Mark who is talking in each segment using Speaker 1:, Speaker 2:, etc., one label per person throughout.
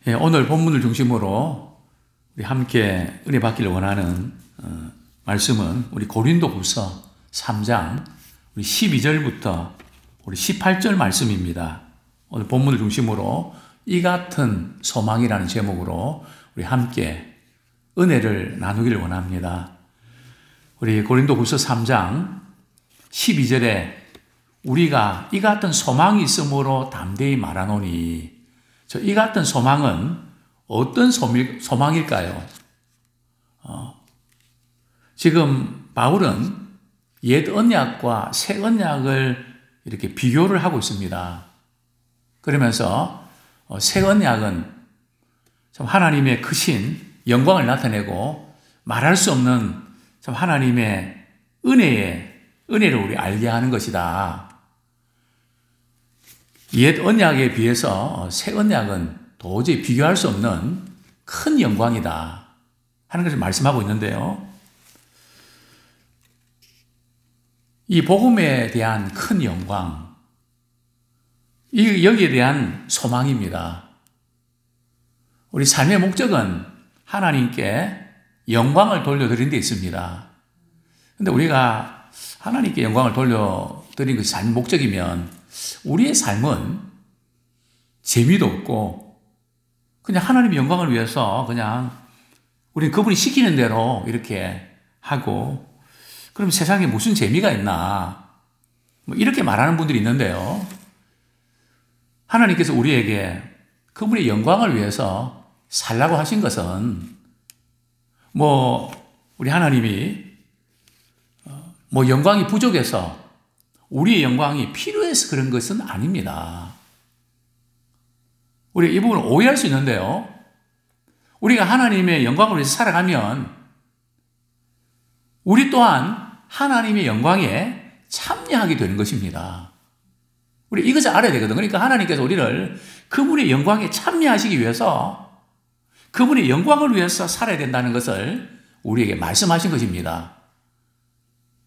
Speaker 1: 예, 오늘 본문을 중심으로 우리 함께 은혜 받기를 원하는 말씀은 우리 고린도후서 3장 우리 12절부터 우리 18절 말씀입니다. 오늘 본문을 중심으로 이 같은 소망이라는 제목으로 우리 함께 은혜를 나누기를 원합니다. 우리 고린도후서 3장 12절에 우리가 이 같은 소망이 있으므로 담대히 말하노니, 이 같은 소망은 어떤 소망일까요? 지금 바울은 옛 언약과 새 언약을 이렇게 비교를 하고 있습니다. 그러면서 새 언약은 참 하나님의 크신 영광을 나타내고 말할 수 없는 참 하나님의 은혜를 우리 알게 하는 것이다. 옛 언약에 비해서 새 언약은 도저히 비교할 수 없는 큰 영광이다 하는 것을 말씀하고 있는데요. 이 복음에 대한 큰 영광, 여기에 대한 소망입니다. 우리 삶의 목적은 하나님께 영광을 돌려드리는 데 있습니다. 그런데 우리가 하나님께 영광을 돌려드리는 것이 삶의 목적이면 우리의 삶은 재미도 없고 그냥 하나님의 영광을 위해서 그냥 우리는 그분이 시키는 대로 이렇게 하고, 그럼 세상에 무슨 재미가 있나 이렇게 말하는 분들이 있는데요. 하나님께서 우리에게 그분의 영광을 위해서 살라고 하신 것은 우리 하나님이 영광이 부족해서 우리의 영광이 필요해서 그런 것은 아닙니다. 우리가 이 부분을 오해할 수 있는데요. 우리가 하나님의 영광을 위해서 살아가면 우리 또한 하나님의 영광에 참여하게 되는 것입니다. 우리 이것을 알아야 되거든. 그러니까 하나님께서 우리를 그분의 영광에 참여하시기 위해서 그분의 영광을 위해서 살아야 된다는 것을 우리에게 말씀하신 것입니다.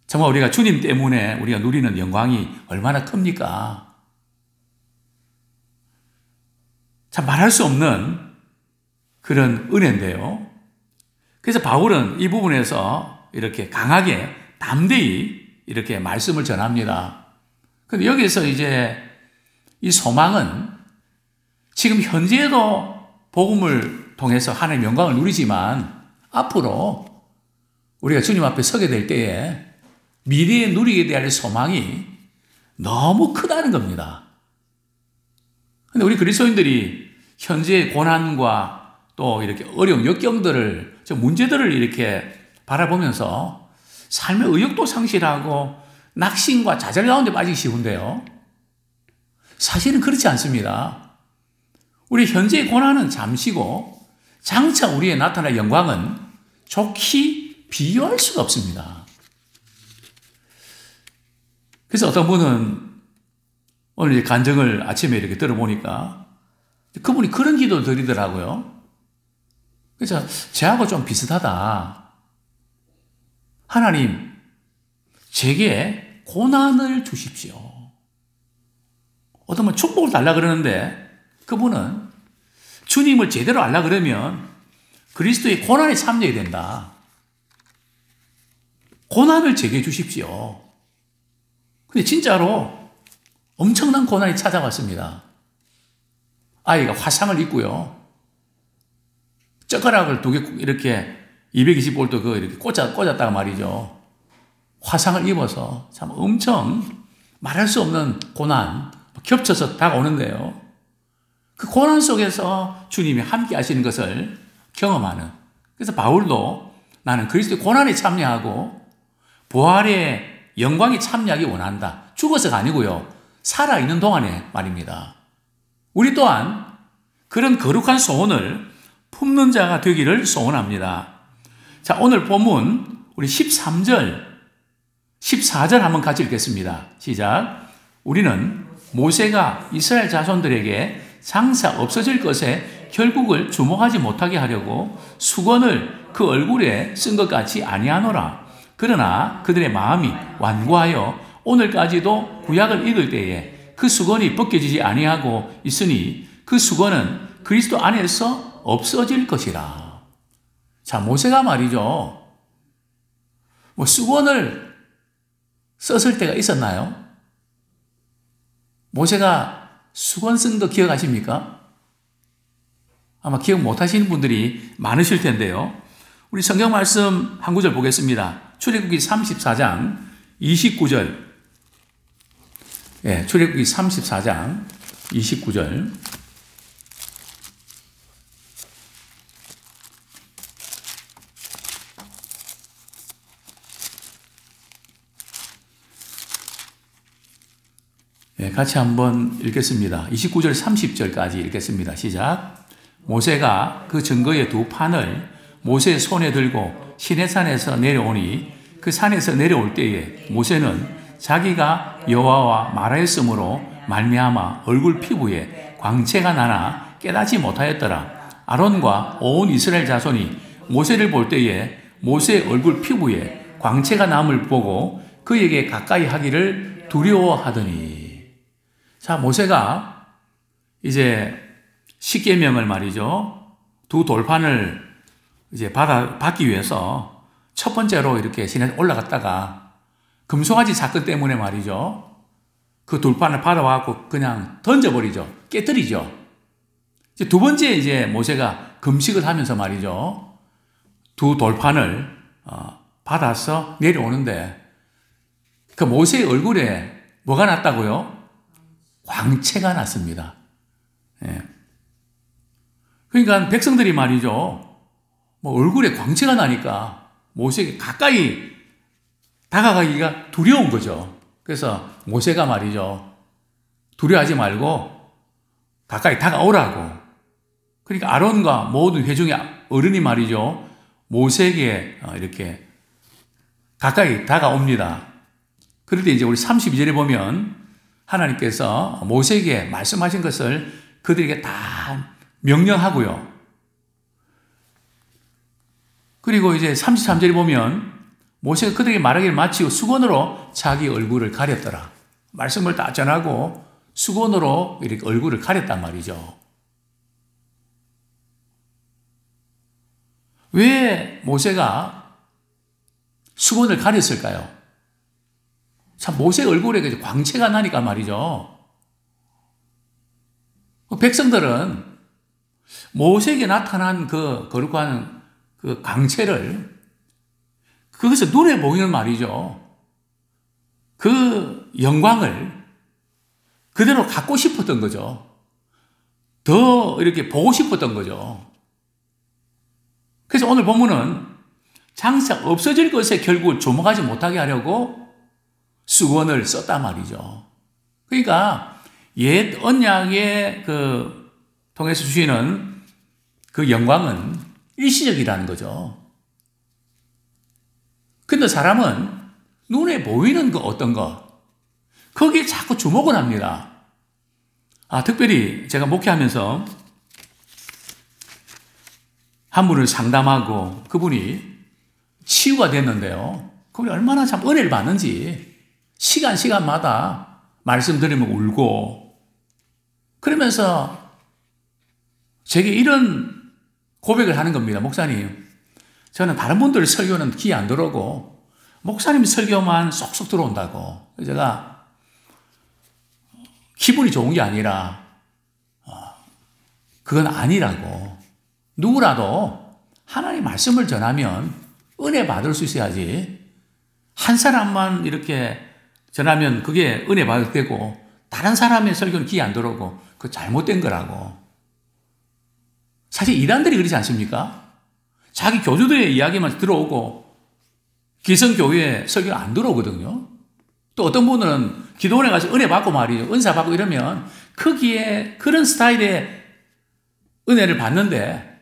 Speaker 1: 정말 우리가 주님 때문에 우리가 누리는 영광이 얼마나 큽니까? 참 말할 수 없는 그런 은혜인데요. 그래서 바울은 이 부분에서 이렇게 강하게 담대히 이렇게 말씀을 전합니다. 그런데 여기서 이제 이 소망은 지금 현재에도 복음을 통해서 하나님의 영광을 누리지만 앞으로 우리가 주님 앞에 서게 될 때에 미래에 누리게 될 소망이 너무 크다는 겁니다. 그런데 우리 그리스도인들이 현재의 고난과 또 이렇게 어려운 역경들을, 문제들을 이렇게 바라보면서 삶의 의욕도 상실하고 낙심과 좌절 가운데 빠지기 쉬운데요. 사실은 그렇지 않습니다. 우리 현재의 고난은 잠시고 장차 우리의 나타날 영광은 좋게 비교할 수가 없습니다. 그래서 어떤 분은 오늘 이제 간증을 아침에 이렇게 들어보니까 그분이 그런 기도를 드리더라고요. 그래서 저하고 좀 비슷하다. 하나님, 제게 고난을 주십시오. 어떤 분 축복을 달라 그러는데 그분은 주님을 제대로 알라 그러면 그리스도의 고난에 참여해야 된다. 고난을 제게 주십시오. 근데 진짜로 엄청난 고난이 찾아왔습니다. 아이가 화상을 입고요. 젓가락을 2개 이렇게 220V 이렇게 꽂았다가 말이죠. 화상을 입어서 참 엄청 말할 수 없는 고난 겹쳐서 다가오는데요. 그 고난 속에서 주님이 함께 하시는 것을 경험하는, 그래서 바울도 나는 그리스도의 고난에 참여하고 부활의 영광에 참여하기 원한다. 죽어서가 아니고요. 살아있는 동안에 말입니다. 우리 또한 그런 거룩한 소원을 품는 자가 되기를 소원합니다. 자, 오늘 본문 우리 13절, 14절 한번 같이 읽겠습니다. 시작. 우리는 모세가 이스라엘 자손들에게 장사 없어질 것에 결국을 주목하지 못하게 하려고 수건을 그 얼굴에 쓴 것 같이 아니하노라. 그러나 그들의 마음이 완고하여 오늘까지도 구약을 읽을 때에 그 수건이 벗겨지지 아니하고 있으니 그 수건은 그리스도 안에서 없어질 것이라. 자, 모세가 말이죠. 뭐 수건을 썼을 때가 있었나요? 모세가 수건 쓴 거 기억하십니까? 아마 기억 못 하시는 분들이 많으실 텐데요. 우리 성경 말씀 한 구절 보겠습니다. 출애굽기 34장 29절. 예, 출애굽기 34장 29절. 예, 같이 한번 읽겠습니다. 29절 30절까지 읽겠습니다. 시작. 모세가 그 증거의 두 판을 모세의 손에 들고 시내산에서 내려오니 그 산에서 내려올 때에 모세는 자기가 여호와와 말하였으므로 말미암아 얼굴 피부에 광채가 나나 깨닫지 못하였더라. 아론과 온 이스라엘 자손이 모세를 볼 때에 모세의 얼굴 피부에 광채가 남을 보고 그에게 가까이 하기를 두려워하더니. 자, 모세가 이제 십계명을 말이죠. 두 돌판을 이제 받기 위해서 첫 번째로 이렇게 시내에 올라갔다가 금송아지 사건 때문에 말이죠. 그 돌판을 받아와갖고 그냥 던져버리죠. 깨뜨리죠. 이제 두 번째 이제 모세가 금식을 하면서 말이죠. 두 돌판을 받아서 내려오는데 그 모세의 얼굴에 뭐가 났다고요? 광채가 났습니다. 예. 그러니까 백성들이 말이죠. 뭐 얼굴에 광채가 나니까 모세에게 가까이 다가가기가 두려운 거죠. 그래서 모세가 말이죠. 두려워하지 말고 가까이 다가오라고. 그러니까 아론과 모든 회중의 어른이 말이죠. 모세에게 이렇게 가까이 다가옵니다. 그럴 때 이제 우리 32절에 보면 하나님께서 모세에게 말씀하신 것을 그들에게 다 명령하고요. 그리고 이제 33절에 보면 모세가 그들에게 말하기를 마치고 수건으로 자기 얼굴을 가렸더라. 말씀을 다 전하고 수건으로 이렇게 얼굴을 가렸단 말이죠. 왜 모세가 수건을 가렸을까요? 참 모세 얼굴에 광채가 나니까 말이죠. 백성들은 모세에게 나타난 그 거룩한 그 광채를 그것을 눈에 보이는 말이죠. 그 영광을 그대로 갖고 싶었던 거죠. 더 이렇게 보고 싶었던 거죠. 그래서 오늘 본문은 장차 없어질 것에 결국 조목하지 못하게 하려고 수건을 썼단 말이죠. 그러니까 옛 언약의 통해서 주시는 그 영광은 일시적이라는 거죠. 근데 사람은 눈에 보이는 그 어떤 것, 거기에 자꾸 주목을 합니다. 특별히 제가 목회하면서 한 분을 상담하고 그분이 치유가 됐는데요. 그분이 얼마나 참 은혜를 받는지 시간마다 말씀 들으면 울고 그러면서 제게 이런 고백을 하는 겁니다. 목사님, 저는 다른 분들 설교는 귀에 안 들어오고 목사님 설교만 쏙쏙 들어온다고. 제가 기분이 좋은 게 아니라 그건 아니라고. 누구라도 하나님 말씀을 전하면 은혜 받을 수 있어야지. 한 사람만 이렇게 전하면 그게 은혜 받을 때고 다른 사람의 설교는 귀에 안 들어오고 그거 잘못된 거라고. 사실 이단들이 그러지 않습니까? 자기 교주들의 이야기만 들어오고 기성교회에 설교 안 들어오거든요. 또 어떤 분은 기도원에 가서 은혜 받고 말이죠. 은사 받고 이러면 거기에 그런 스타일의 은혜를 받는데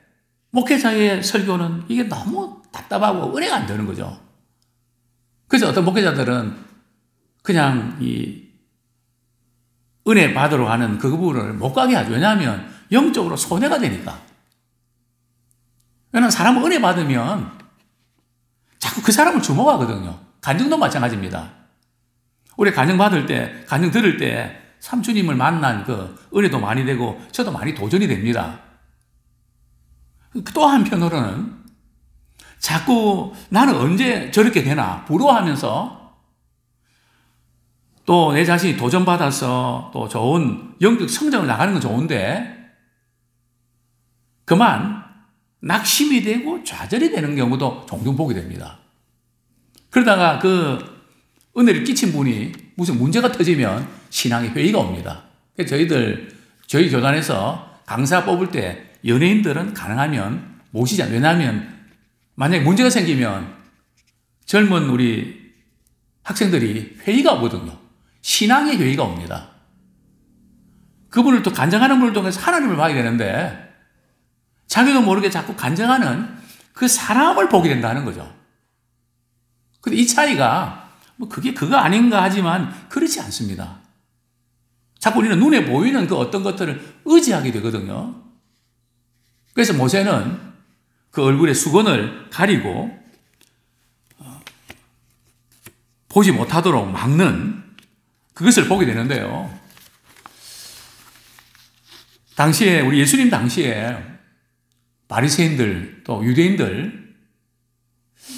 Speaker 1: 목회자의 설교는 이게 너무 답답하고 은혜가 안 되는 거죠. 그래서 어떤 목회자들은 그냥 이 은혜 받으러 가는 그 부분을 못 가게 하죠. 왜냐하면 영적으로 손해가 되니까. 왜냐하면 사람은 은혜 받으면 자꾸 그 사람을 주목하거든요. 간증도 마찬가지입니다. 우리 간증 받을 때, 간증 들을 때 삼주님을 만난 그 은혜도 많이 되고 저도 많이 도전이 됩니다. 또 한편으로는 자꾸 나는 언제 저렇게 되나 부러워하면서 또 내 자신이 도전받아서 또 좋은 영적 성장을 나가는 건 좋은데 그만 낙심이 되고 좌절이 되는 경우도 종종 보게 됩니다. 그러다가 그 은혜를 끼친 분이 무슨 문제가 터지면 신앙의 회의가 옵니다. 그래서 저희 교단에서 강사 뽑을 때 연예인들은 가능하면 모시지 않아요. 왜냐하면 만약에 문제가 생기면 젊은 우리 학생들이 회의가 오거든요. 신앙의 회의가 옵니다. 그분을 또 간증하는 분을 통해서 하나님을 봐야 되는데 자기도 모르게 자꾸 간증하는 그 사람을 보게 된다는 거죠. 근데 이 차이가 뭐 그게 그거 아닌가 하지만 그렇지 않습니다. 자꾸 우리는 눈에 보이는 그 어떤 것들을 의지하게 되거든요. 그래서 모세는 그 얼굴에 수건을 가리고 보지 못하도록 막는 그것을 보게 되는데요. 당시에 우리 예수님 당시에 바리새인들 또 유대인들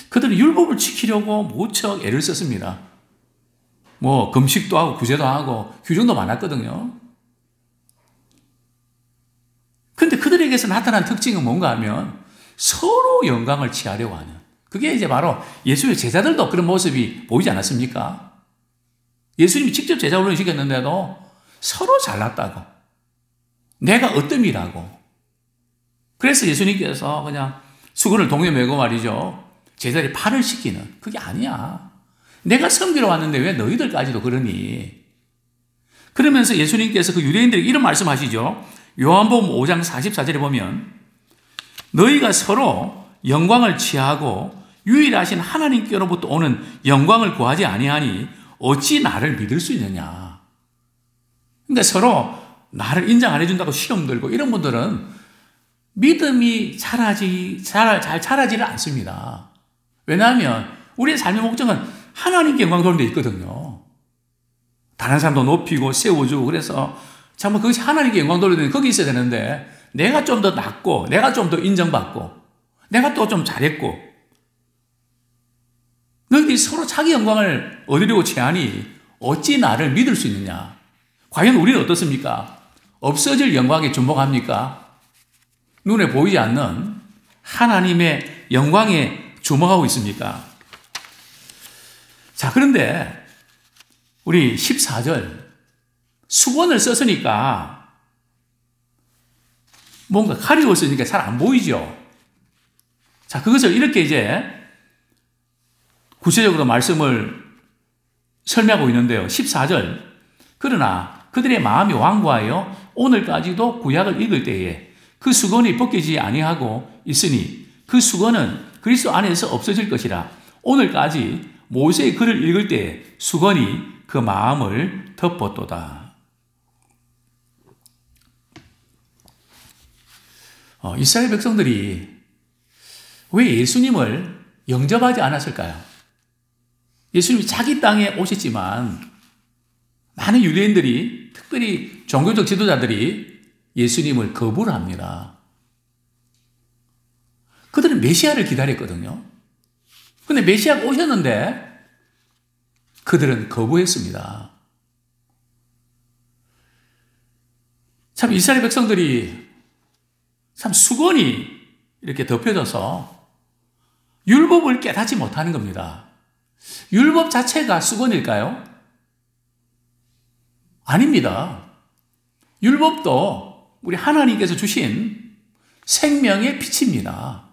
Speaker 1: 그들은 율법을 지키려고 무척 애를 썼습니다. 뭐 금식도 하고 구제도 하고 규정도 많았거든요. 근데 그들에게서 나타난 특징은 뭔가 하면 서로 영광을 취하려고 하는 그게 이제 바로 예수의 제자들도 그런 모습이 보이지 않았습니까? 예수님이 직접 제자 훈련을 시켰는데도 서로 잘났다고 내가 어뜸이라고 그래서 예수님께서 그냥 수건을 동에 메고 말이죠. 제자들이 팔을 씻기는 그게 아니야. 내가 섬기러 왔는데 왜 너희들까지도 그러니? 그러면서 예수님께서 그 유대인들에게 이런 말씀하시죠. 요한복음 5장 44절에 보면 너희가 서로 영광을 취하고 유일하신 하나님께로부터 오는 영광을 구하지 아니하니 어찌 나를 믿을 수 있느냐. 그러니까 서로 나를 인정 안 해준다고 시험 들고 이런 분들은 믿음이 잘 자라지를 않습니다. 왜냐하면 우리의 삶의 목적은 하나님께 영광 돌리는 데 있거든요. 다른 사람도 높이고 세워주고 그래서 참 그것이 하나님께 영광 돌리는 데 거기 있어야 되는데 내가 좀 더 낫고 내가 좀 더 인정받고 내가 또 좀 잘했고 너희들이 서로 자기 영광을 얻으려고 취하니 어찌 나를 믿을 수 있느냐. 과연 우리는 어떻습니까? 없어질 영광에 주목합니까? 눈에 보이지 않는 하나님의 영광에 주목하고 있습니까? 자, 그런데 우리 14절 수건을 썼으니까 뭔가 가리웠으니까 잘 안 보이죠. 자, 그것을 이렇게 이제 구체적으로 말씀을 설명하고 있는데요. 14절 그러나 그들의 마음이 완고하여 오늘까지도 구약을 읽을 때에 그 수건이 벗기지 아니하고 있으니 그 수건은 그리스도 안에서 없어질 것이라. 오늘까지 모세의 글을 읽을 때 수건이 그 마음을 덮었도다. 이스라엘 백성들이 왜 예수님을 영접하지 않았을까요? 예수님이 자기 땅에 오셨지만 많은 유대인들이 특별히 종교적 지도자들이 예수님을 거부를 합니다. 그들은 메시아를 기다렸거든요. 그런데 메시아가 오셨는데 그들은 거부했습니다. 참 이스라엘 백성들이 참 수건이 이렇게 덮여져서 율법을 깨닫지 못하는 겁니다. 율법 자체가 수건일까요? 아닙니다. 율법도 우리 하나님께서 주신 생명의 빛입니다.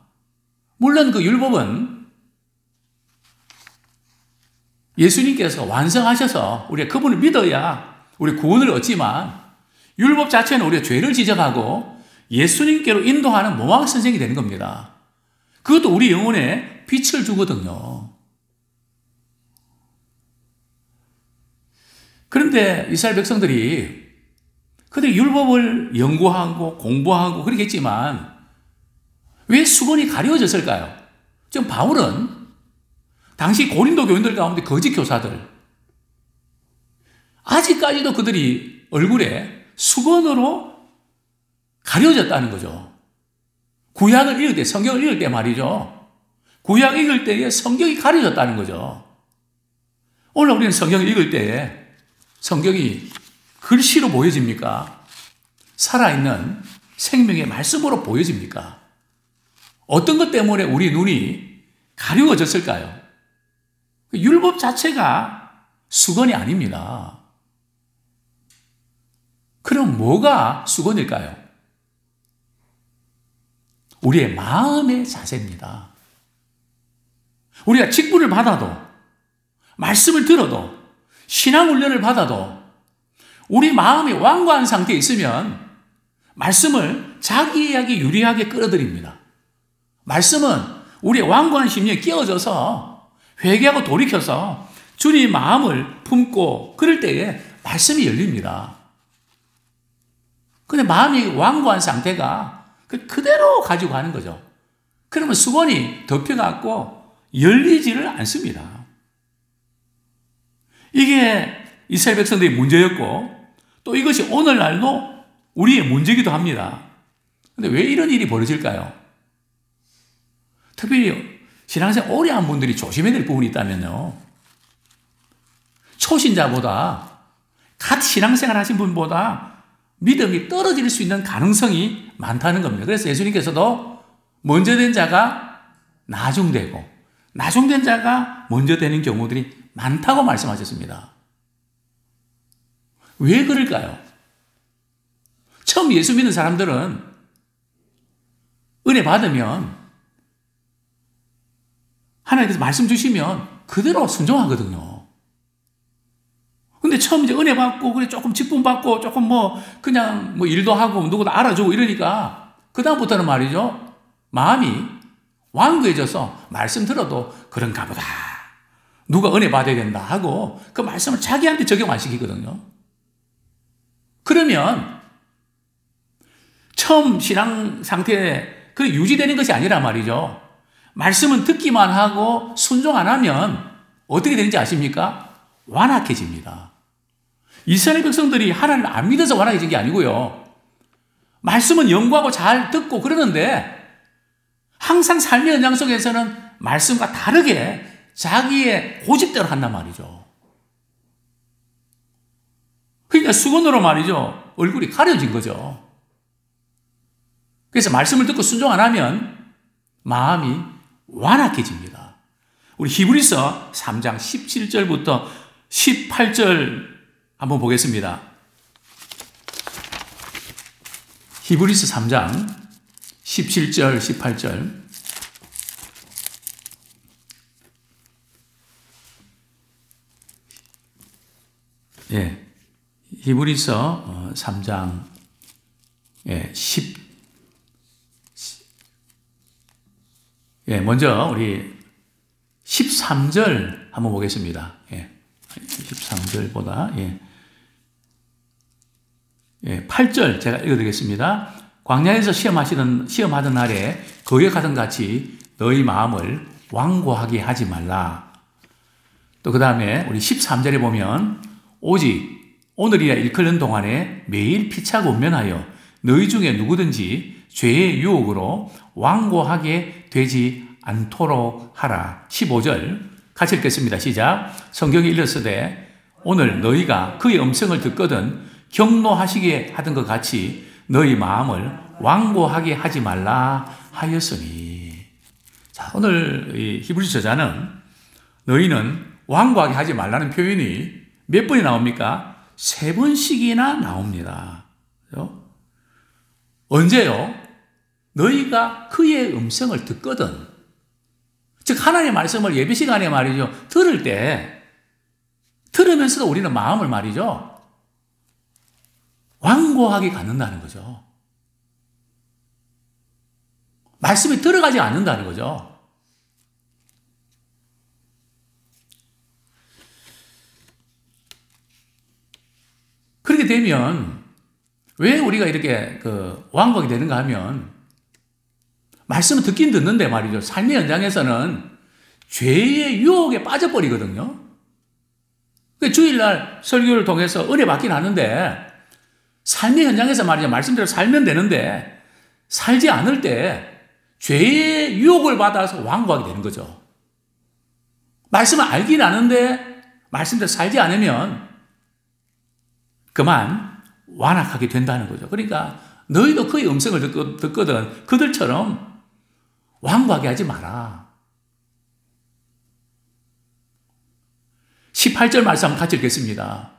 Speaker 1: 물론 그 율법은 예수님께서 완성하셔서 우리가 그분을 믿어야 우리 구원을 얻지만 율법 자체는 우리가 죄를 지적하고 예수님께로 인도하는 모학 선생이 되는 겁니다. 그것도 우리 영혼에 빛을 주거든요. 그런데 이스라엘 백성들이 그들이 율법을 연구하고 공부하고 그러겠지만 왜 수건이 가려워졌을까요? 지금 바울은 당시 고린도 교인들 가운데 거짓 교사들 아직까지도 그들이 얼굴에 수건으로 가려졌다는 거죠. 구약을 읽을 때, 성경을 읽을 때 말이죠. 구약 읽을 때에 성경이 가려졌다는 거죠. 오늘 우리는 성경을 읽을 때에 성경이 글씨로 보여집니까? 살아있는 생명의 말씀으로 보여집니까? 어떤 것 때문에 우리 눈이 가려워졌을까요? 율법 자체가 수건이 아닙니다. 그럼 뭐가 수건일까요? 우리의 마음의 자세입니다. 우리가 직분을 받아도, 말씀을 들어도, 신앙 훈련을 받아도 우리 마음이 완고한 상태에 있으면 말씀을 자기에게 유리하게 끌어들입니다. 말씀은 우리의 완고한 심령에 끼워져서 회개하고 돌이켜서 주님의 마음을 품고 그럴 때에 말씀이 열립니다. 근데 마음이 완고한 상태가 그대로 가지고 가는 거죠. 그러면 수건이 덮여갖고 열리지를 않습니다. 이게 이스라엘 백성들의 문제였고 또 이것이 오늘날도 우리의 문제이기도 합니다. 근데 왜 이런 일이 벌어질까요? 특별히 신앙생활 오래 한 분들이 조심해야 될 부분이 있다면요. 초신자보다 갓 신앙생활 하신 분보다 믿음이 떨어질 수 있는 가능성이 많다는 겁니다. 그래서 예수님께서도 먼저 된 자가 나중되고 나중된 자가 먼저 되는 경우들이 많다고 말씀하셨습니다. 왜 그럴까요? 처음 예수 믿는 사람들은 은혜 받으면 하나님께서 말씀 주시면 그대로 순종하거든요. 근데 처음 이제 은혜 받고, 그래, 조금 직분 받고, 조금 그냥 일도 하고, 누구도 알아주고 이러니까, 그다음부터는 말이죠. 마음이 완고해져서 말씀 들어도 그런가 보다. 누가 은혜 받아야 된다 하고, 그 말씀을 자기한테 적용 안 시키거든요. 그러면, 처음 신앙 상태에 그 유지되는 것이 아니라 말이죠. 말씀은 듣기만 하고 순종 안 하면 어떻게 되는지 아십니까? 완악해집니다. 이스라엘 백성들이 하나님을 안 믿어서 완악해진 게 아니고요. 말씀은 연구하고 잘 듣고 그러는데 항상 삶의 현장 속에서는 말씀과 다르게 자기의 고집대로 한단 말이죠. 그러니까 수건으로 말이죠. 얼굴이 가려진 거죠. 그래서 말씀을 듣고 순종 안 하면 마음이 완악해집니다. 우리 히브리서 3장 17절부터 18절 한번 보겠습니다. 히브리서 3장 17절, 18절. 예. 히브리서 3장 10 먼저 우리 13절 한번 보겠습니다. 13절보다 8절 제가 읽어드리겠습니다. 광야에서 시험하던 날에 거역하던 같이 너희 마음을 완고하게 하지 말라. 또 그 다음에 우리 13절에 보면 오직 오늘이라 일컬는 동안에 매일 피차고 운면하여 너희 중에 누구든지 죄의 유혹으로 완고하게 되지 않도록 하라. 15절 같이 읽겠습니다. 시작. 성경이 일렀으되 오늘 너희가 그의 음성을 듣거든 경노하시게 하던 것 같이 너희 마음을 완고하게 하지 말라 하였으니. 자, 오늘 이 히브리서 저자는 너희는 완고하게 하지 말라는 표현이 몇 번이 나옵니까? 3번씩이나 나옵니다. 그렇죠? 언제요? 너희가 그의 음성을 듣거든. 즉 하나님의 말씀을 예배 시간에 말이죠. 들을 때 들으면서도 우리는 마음을 말이죠. 완고하게 갖는다는 거죠. 말씀이 들어가지 않는다는 거죠. 그렇게 되면 왜 우리가 이렇게 완고하게 되는가 하면 말씀을 듣긴 듣는데 말이죠. 삶의 현장에서는 죄의 유혹에 빠져버리거든요. 주일날 설교를 통해서 은혜 받긴 하는데 삶의 현장에서 말이죠. 말씀대로 살면 되는데 살지 않을 때 죄의 유혹을 받아서 완고하게 되는 거죠. 말씀을 알긴 아는데 말씀대로 살지 않으면 그만 완악하게 된다는 거죠. 그러니까 너희도 그의 음성을 듣거든 그들처럼 완고하게 하지 마라. 18절 말씀 한번 같이 읽겠습니다.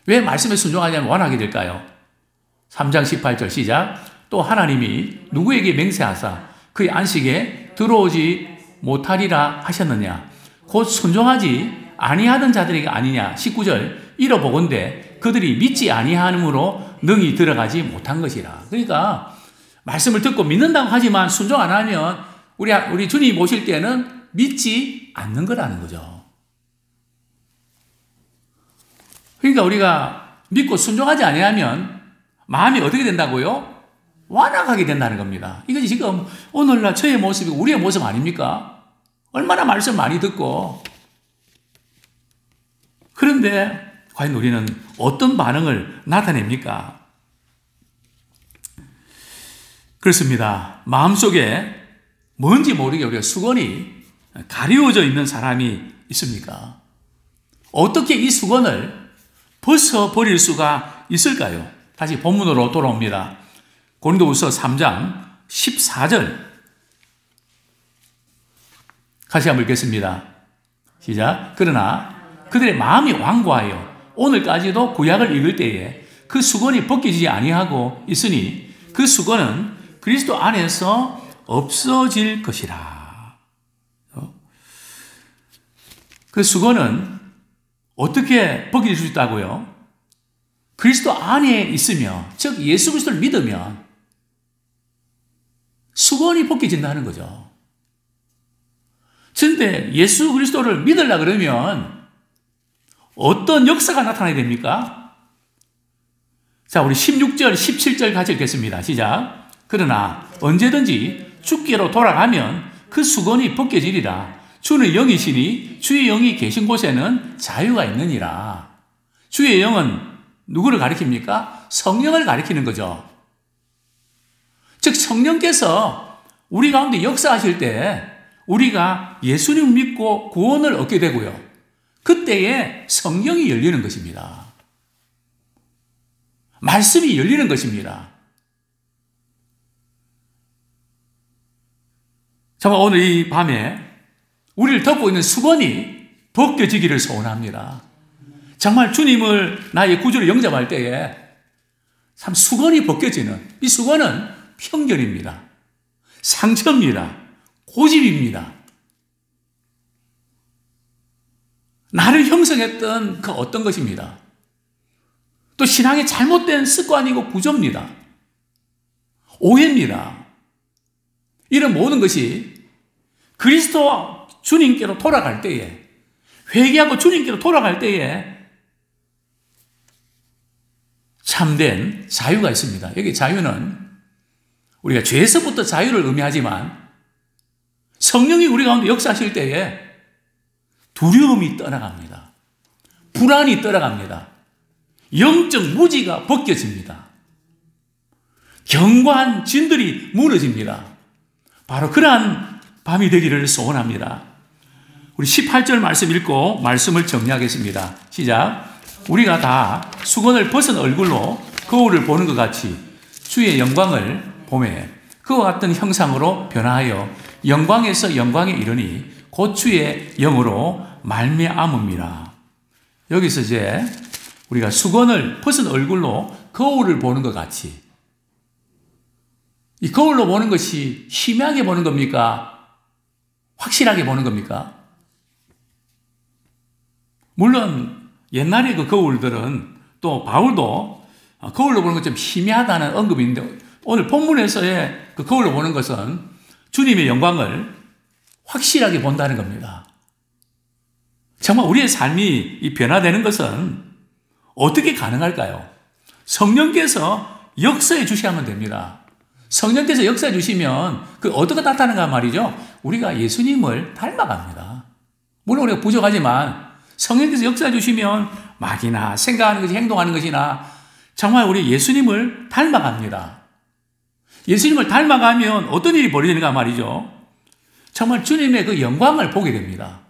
Speaker 1: 왜 말씀에 순종하냐면 완악하게 될까요? 3장 18절 시작. 또 하나님이 누구에게 맹세하사 그의 안식에 들어오지 못하리라 하셨느냐? 곧 순종하지 아니하던 자들에게 아니냐? 19절 이러보건대 그들이 믿지 아니하므로 능히 들어가지 못한 것이라. 그러니까 말씀을 듣고 믿는다고 하지만 순종 안 하면 우리 주님 오실 때는 믿지 않는 거라는 거죠. 그러니까 우리가 믿고 순종하지 아니하면 마음이 어떻게 된다고요? 완악하게 된다는 겁니다. 이것이 지금 오늘날 저의 모습이 우리의 모습 아닙니까? 얼마나 말씀 많이 듣고 그런데 과연 우리는 어떤 반응을 나타냅니까? 그렇습니다. 마음속에 뭔지 모르게 우리가 수건이 가리워져 있는 사람이 있습니까? 어떻게 이 수건을 벗어버릴 수가 있을까요? 다시 본문으로 돌아옵니다. 고린도후서 3장 14절 같이 한번 읽겠습니다. 시작. 그러나 그들의 마음이 완고하여 오늘까지도 구약을 읽을 때에 그 수건이 벗겨지지 아니하고 있으니 그 수건은 그리스도 안에서 없어질 것이라. 그 수건은 어떻게 벗겨질 수 있다고요? 그리스도 안에 있으며, 즉 예수 그리스도를 믿으면 수건이 벗겨진다는 거죠. 그런데 예수 그리스도를 믿으려 그러면 어떤 역사가 나타나야 됩니까? 자, 우리 16절, 17절 같이 읽겠습니다. 시작. 그러나 언제든지 주께로 돌아가면 그 수건이 벗겨지리라. 주는 영이시니 주의 영이 계신 곳에는 자유가 있느니라. 주의 영은 누구를 가리킵니까? 성령을 가리키는 거죠. 즉 성령께서 우리 가운데 역사하실 때 우리가 예수님 믿고 구원을 얻게 되고요. 그때에 성령이 열리는 것입니다. 말씀이 열리는 것입니다. 정말 오늘 이 밤에 우리를 덮고 있는 수건이 벗겨지기를 소원합니다. 정말 주님을 나의 구주로 영접할 때에 참 수건이 벗겨지는, 이 수건은 편견입니다. 상처입니다. 고집입니다. 나를 형성했던 그 어떤 것입니다. 또 신앙의 잘못된 습관이고 구조입니다. 오해입니다. 이런 모든 것이 그리스도 주님께로 돌아갈 때에, 회개하고 주님께로 돌아갈 때에 참된 자유가 있습니다. 여기 자유는 우리가 죄에서부터 자유를 의미하지만 성령이 우리 가운데 역사하실 때에 두려움이 떠나갑니다. 불안이 떠나갑니다. 영적 무지가 벗겨집니다. 견고한 진들이 무너집니다. 바로 그러한 밤이 되기를 소원합니다. 우리 18절 말씀 읽고 말씀을 정리하겠습니다. 시작. 우리가 다 수건을 벗은 얼굴로 거울을 보는 것 같이 주의 영광을 보매 그와 같은 형상으로 변화하여 영광에서 영광에 이르니 곧 주의 영으로 말미암음이라. 여기서 이제 우리가 수건을 벗은 얼굴로 거울을 보는 것 같이, 이 거울로 보는 것이 희미하게 보는 겁니까? 확실하게 보는 겁니까? 물론 옛날에 그 거울들은 또 바울도 거울로 보는 것 좀 희미하다는 언급이 있는데 오늘 본문에서의 그 거울로 보는 것은 주님의 영광을 확실하게 본다는 겁니다. 정말 우리의 삶이 이 변화되는 것은 어떻게 가능할까요? 성령께서 역사해 주시면 됩니다. 성령께서 역사해 주시면 그 어떻게 나타나는가 말이죠. 우리가 예수님을 닮아갑니다. 물론 우리가 부족하지만 성령께서 역사해 주시면 말이나 생각하는 것이 행동하는 것이나 정말 우리 예수님을 닮아갑니다. 예수님을 닮아가면 어떤 일이 벌어지는가 말이죠. 정말 주님의 그 영광을 보게 됩니다.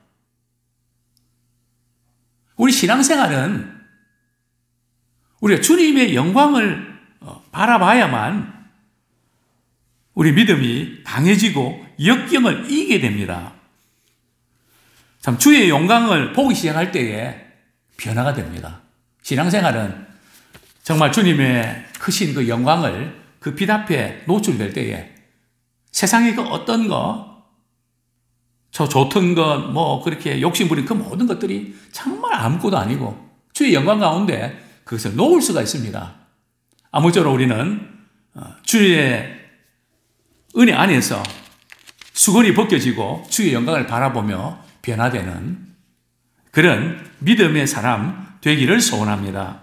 Speaker 1: 우리 신앙생활은 우리가 주님의 영광을 바라봐야만 우리 믿음이 강해지고 역경을 이기게 됩니다. 참 주의 영광을 보기 시작할 때에 변화가 됩니다. 신앙생활은 정말 주님의 크신 그 영광을 그 빛 앞에 노출될 때에 세상의 그 어떤 것, 저 좋던 것, 뭐 그렇게 욕심부린 그 모든 것들이 정말 아무것도 아니고 주의 영광 가운데 그것을 놓을 수가 있습니다. 아무쪼록 우리는 주의 은혜 안에서 수건이 벗겨지고 주의 영광을 바라보며 변화되는 그런 믿음의 사람 되기를 소원합니다.